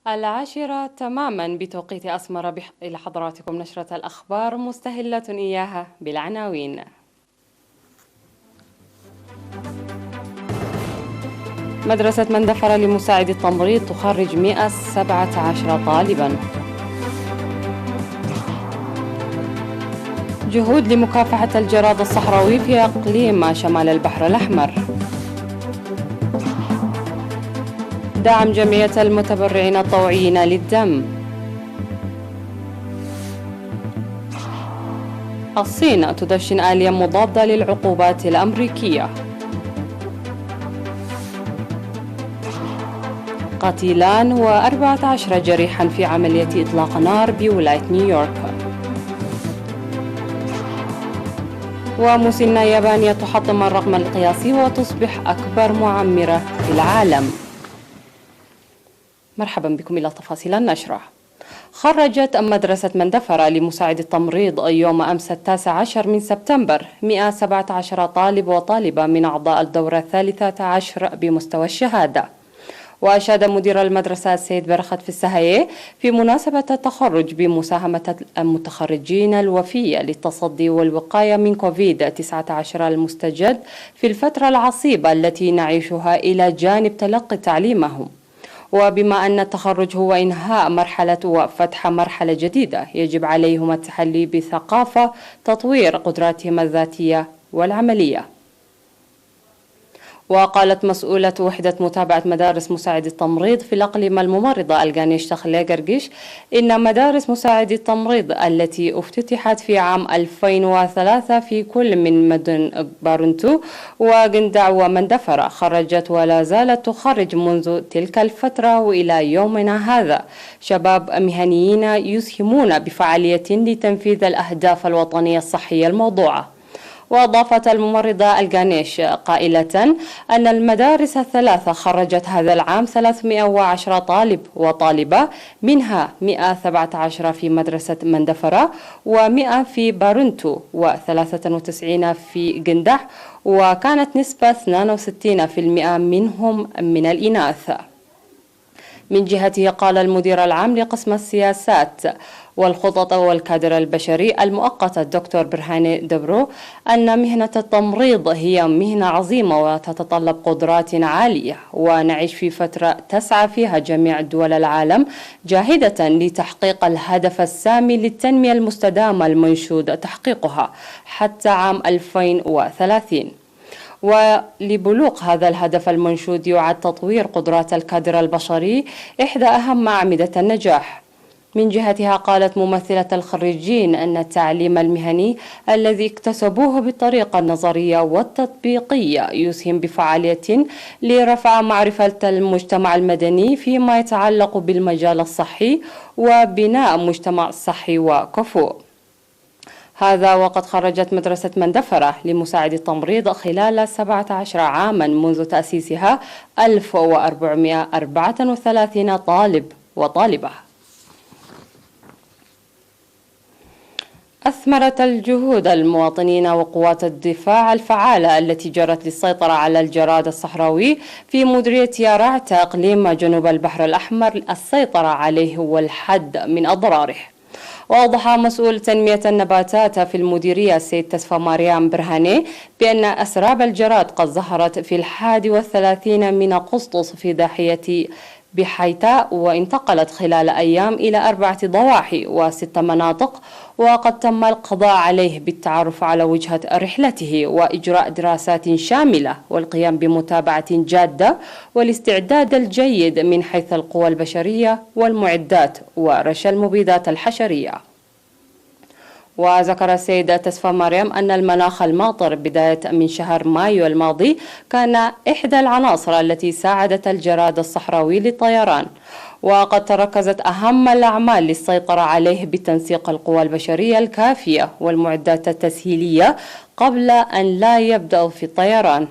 10 تماما بتوقيت أسمر إلى حضراتكم نشرة الأخبار مستهلة إياها بالعناوين. مدرسة مندفرة لمساعد التمريض تخرج 117 طالبا. جهود لمكافحة الجراد الصحراوي في إقليم شمال البحر الأحمر. دعم جمعية المتبرعين الطوعيين للدم. الصين تدشن آلية مضادة للعقوبات الأمريكية. قتيلان و14 جريحا في عملية إطلاق نار بولاية نيويورك. ومسنة يابانية تحطم الرقم القياسي وتصبح أكبر معمرة في العالم. مرحبا بكم إلى تفاصيل النشرة. خرجت مدرسة مندفرة لمساعد التمريض يوم أمس 19 من سبتمبر 117 طالب وطالبة من أعضاء الدورة 13 بمستوى الشهادة. وأشاد مدير المدرسة السيد برخت في السهية في مناسبة التخرج بمساهمة المتخرجين الوفية للتصدي والوقاية من كوفيد-19 المستجد في الفترة العصيبة التي نعيشها إلى جانب تلقي تعليمهم. وبما أن التخرج هو إنهاء مرحلة وفتح مرحلة جديدة، يجب عليهم التحلي بثقافة تطوير قدراتهم الذاتية والعملية. وقالت مسؤولة وحدة متابعة مدارس مساعد التمريض في الأقليم الممرضة الغانيش تخلي قرقش إن مدارس مساعد التمريض التي افتتحت في عام 2003 في كل من مدن بارنتو وقندع ومندفرة خرجت ولا زالت تخرج منذ تلك الفترة وإلى يومنا هذا شباب مهنيين يسهمون بفعالية لتنفيذ الأهداف الوطنية الصحية الموضوعة. وأضافت الممرضة الغانيش قائلة أن المدارس الثلاثة خرجت هذا العام 310 طالب وطالبة، منها 117 في مدرسة مندفرة و100 في بارنتو و93 في قندح، وكانت نسبة 62% منهم من الإناث. من جهته قال المدير العام لقسم السياسات والخطط والكادر البشري المؤقت الدكتور برهان دبرو أن مهنة التمريض هي مهنة عظيمة وتتطلب قدرات عالية، ونعيش في فترة تسعى فيها جميع دول العالم جاهدة لتحقيق الهدف السامي للتنمية المستدامة المنشود تحقيقها حتى عام 2030. ولبلوغ هذا الهدف المنشود يعد تطوير قدرات الكادر البشري إحدى أهم أعمدة النجاح. من جهتها قالت ممثلة الخريجين أن التعليم المهني الذي اكتسبوه بالطريقة النظرية والتطبيقية يسهم بفعالية لرفع معرفة المجتمع المدني فيما يتعلق بالمجال الصحي وبناء مجتمع صحي وكفؤ. هذا وقد خرجت مدرسة مندفرة لمساعد التمريض خلال 17 عاما منذ تأسيسها 1434 طالب وطالبة. أثمرت الجهود المواطنين وقوات الدفاع الفعالة التي جرت للسيطرة على الجراد الصحراوي في مديرية يارعت إقليم جنوب البحر الأحمر السيطرة عليه والحد من أضراره. وأوضح مسؤول تنمية النباتات في المديرية السيد تسفى مريم برهاني بأن أسراب الجراد قد ظهرت في 31 من أغسطس في ضاحية بحيتاء، وانتقلت خلال أيام إلى 4 ضواحي و6 مناطق، وقد تم القضاء عليه بالتعرف على وجهة رحلته وإجراء دراسات شاملة والقيام بمتابعة جادة والاستعداد الجيد من حيث القوى البشرية والمعدات ورش المبيدات الحشرية. وذكر السيدة تسفى مريم أن المناخ الماطر بداية من شهر مايو الماضي كان إحدى العناصر التي ساعدت الجراد الصحراوي للطيران، وقد تركزت أهم الأعمال للسيطرة عليه بتنسيق القوى البشرية الكافية والمعدات التسهيلية قبل أن لا يبدأ في الطيران.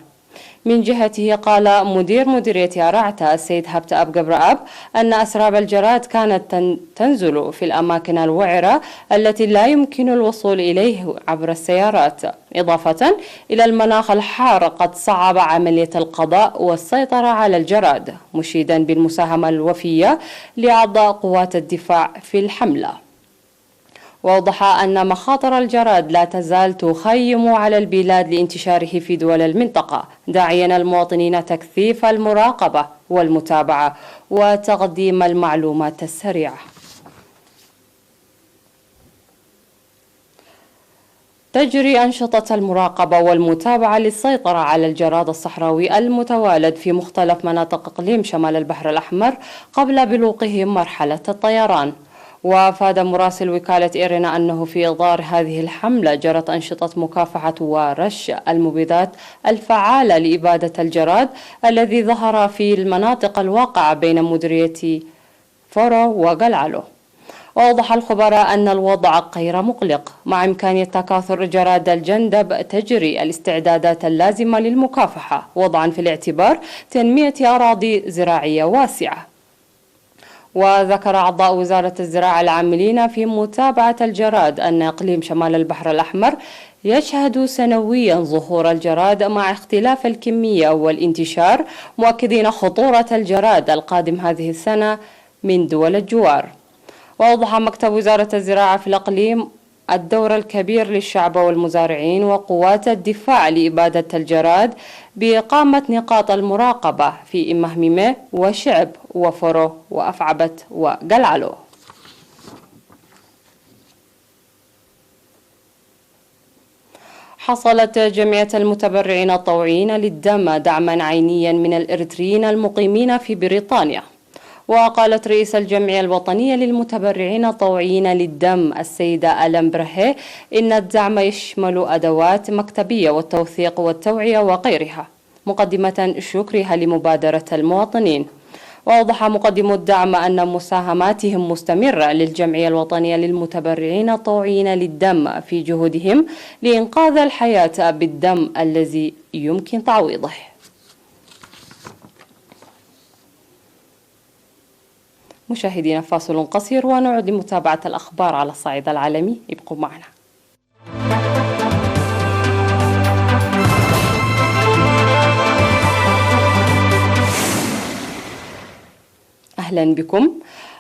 من جهته قال مدير مديرية أرعتا السيد هبت أب قبر أب أن أسراب الجراد كانت تنزل في الأماكن الوعرة التي لا يمكن الوصول إليه عبر السيارات، إضافة إلى المناخ الحار قد صعب عملية القضاء والسيطرة على الجراد، مشيدا بالمساهمة الوفية لأعضاء قوات الدفاع في الحملة. وأوضح أن مخاطر الجراد لا تزال تخيم على البلاد لانتشاره في دول المنطقة، داعيا المواطنين تكثيف المراقبة والمتابعة وتقديم المعلومات السريعة. تجري أنشطة المراقبة والمتابعة للسيطرة على الجراد الصحراوي المتوالد في مختلف مناطق إقليم شمال البحر الأحمر قبل بلوغه مرحلة الطيران. وأفاد مراسل وكالة إيرنا أنه في إطار هذه الحملة جرت أنشطة مكافحة ورش المبيدات الفعالة لإبادة الجراد الذي ظهر في المناطق الواقعة بين مديرية فورو وقلعلو. وأوضح الخبراء أن الوضع غير مقلق، مع إمكانية تكاثر جراد الجندب تجري الاستعدادات اللازمة للمكافحة وضعا في الاعتبار تنمية أراضي زراعية واسعة. وذكر أعضاء وزارة الزراعة العاملين في متابعة الجراد أن إقليم شمال البحر الأحمر يشهد سنويا ظهور الجراد مع اختلاف الكمية والانتشار، مؤكدين خطورة الجراد القادم هذه السنة من دول الجوار. وأوضح مكتب وزارة الزراعة في الإقليم الدور الكبير للشعب والمزارعين وقوات الدفاع لإبادة الجراد بإقامة نقاط المراقبة في إمهميمة وشعب وفرو وأفعبت وقلعلو. حصلت جمعية المتبرعين الطوعيين للدم دعما عينيا من الإريتريين المقيمين في بريطانيا. وقالت رئيس الجمعية الوطنية للمتبرعين الطوعيين للدم السيدة ألم برهي إن الدعم يشمل أدوات مكتبية والتوثيق والتوعية وغيرها، مقدمة شكرها لمبادرة المواطنين. وأوضح مقدم الدعم أن مساهماتهم مستمرة للجمعية الوطنية للمتبرعين الطوعيين للدم في جهودهم لإنقاذ الحياة بالدم الذي يمكن تعويضه. مشاهدينا فاصل قصير ونعود لمتابعة الأخبار على الصعيد العالمي، ابقوا معنا. أهلا بكم.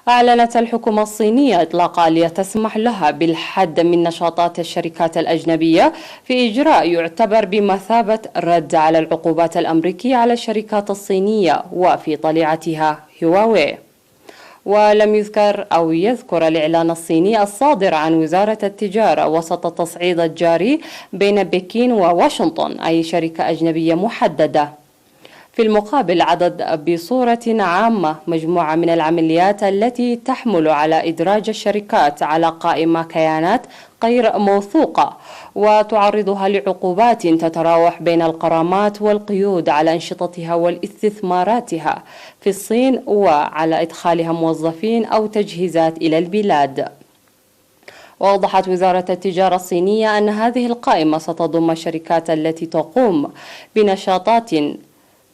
أعلنت الحكومة الصينية إطلاق آلية تسمح لها بالحد من نشاطات الشركات الأجنبية في إجراء يعتبر بمثابة رد على العقوبات الأمريكية على الشركات الصينية وفي طليعتها هواوي. ولم يذكر الإعلان الصيني الصادر عن وزارة التجارة وسط التصعيد الجاري بين بكين وواشنطن أي شركة أجنبية محددة. في المقابل عدد بصورة عامة مجموعة من العمليات التي تحمل على إدراج الشركات على قائمة كيانات غير موثوقة وتعرضها لعقوبات تتراوح بين الغرامات والقيود على أنشطتها واستثماراتها في الصين وعلى إدخالها موظفين أو تجهيزات إلى البلاد. وأوضحت وزارة التجارة الصينية أن هذه القائمة ستضم الشركات التي تقوم بنشاطات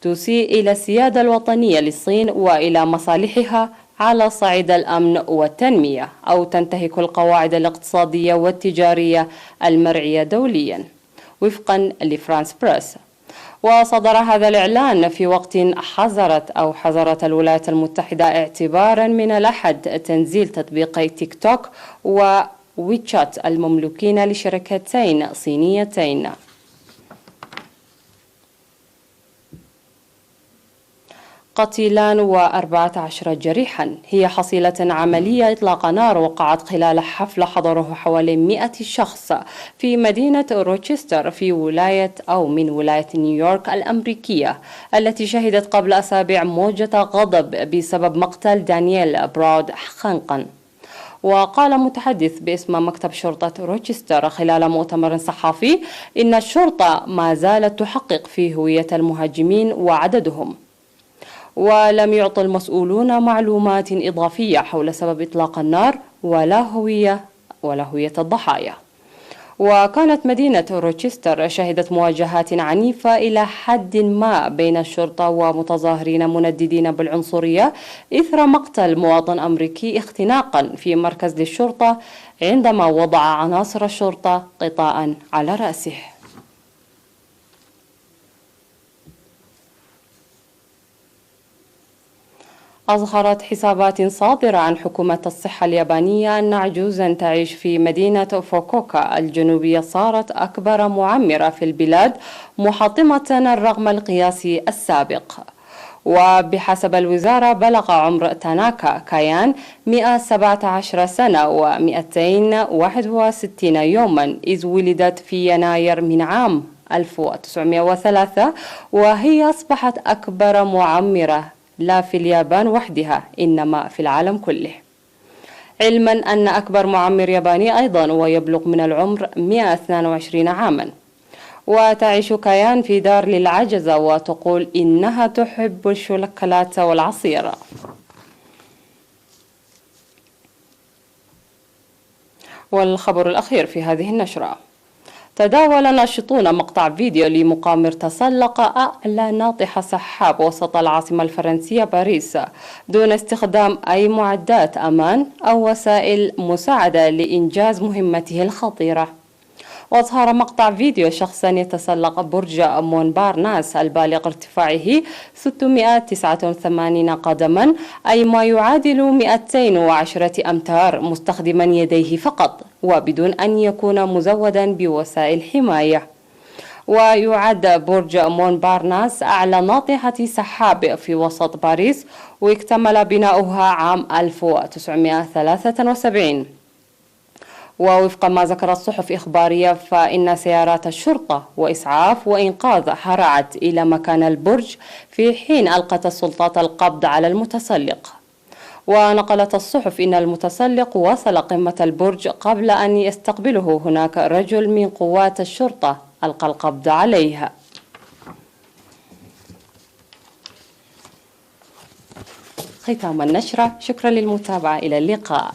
تسيء إلى السيادة الوطنية للصين وإلى مصالحها على صعيد الأمن والتنمية أو تنتهك القواعد الاقتصادية والتجارية المرعية دوليا وفقا لفرانس بريس. وصدر هذا الإعلان في وقت حظرت الولايات المتحدة اعتبارا من الأحد تنزيل تطبيقي تيك توك وويتشات المملوكين لشركتين صينيتين. قتيلان و14 جريحا هي حصيلة عملية إطلاق نار وقعت خلال حفل حضره حوالي 100 شخص في مدينة روتشستر من ولاية نيويورك الأمريكية التي شهدت قبل أسابيع موجة غضب بسبب مقتل دانييل براود خانقا. وقال متحدث باسم مكتب شرطة روتشستر خلال مؤتمر صحفي إن الشرطة ما زالت تحقق في هوية المهاجمين وعددهم، ولم يعطي المسؤولون معلومات إضافية حول سبب إطلاق النار ولا هوية الضحايا. وكانت مدينة روتشستر شهدت مواجهات عنيفة إلى حد ما بين الشرطة ومتظاهرين منددين بالعنصرية إثر مقتل مواطن أمريكي اختناقا في مركز للشرطة عندما وضع عناصر الشرطة غطاء على رأسه. أظهرت حسابات صادرة عن حكومة الصحة اليابانية أن عجوزا تعيش في مدينة فوكوكا الجنوبية صارت أكبر معمرة في البلاد محطمة الرقم القياسي السابق. وبحسب الوزارة بلغ عمر تاناكا كايان 117 سنة و261 يوما إذ ولدت في يناير من عام 1903، وهي أصبحت أكبر معمرة لا في اليابان وحدها إنما في العالم كله، علما أن أكبر معمر ياباني أيضا ويبلغ من العمر 122 عاما. وتعيش كايان في دار للعجزة وتقول إنها تحب الشوكولاتة والعصير. والخبر الأخير في هذه النشرة: تداول ناشطون مقطع فيديو لمقامر تسلق أعلى ناطحة سحاب وسط العاصمة الفرنسية باريس دون استخدام أي معدات أمان أو وسائل مساعدة لإنجاز مهمته الخطيرة. وأظهر مقطع فيديو شخصا يتسلق برج مونبارناس البالغ ارتفاعه 689 قدما، أي ما يعادل 210 أمتار، مستخدما يديه فقط وبدون أن يكون مزودا بوسائل حماية. ويعد برج مونبارناس أعلى ناطحة سحاب في وسط باريس، واكتمل بناؤها عام 1973. ووفق ما ذكرت صحف إخبارية فإن سيارات الشرطة وإسعاف وإنقاذ هرعت إلى مكان البرج في حين ألقت السلطات القبض على المتسلق. ونقلت الصحف إن المتسلق وصل قمة البرج قبل أن يستقبله هناك رجل من قوات الشرطة ألقى القبض عليه. ختام النشرة، شكرا للمتابعة، إلى اللقاء.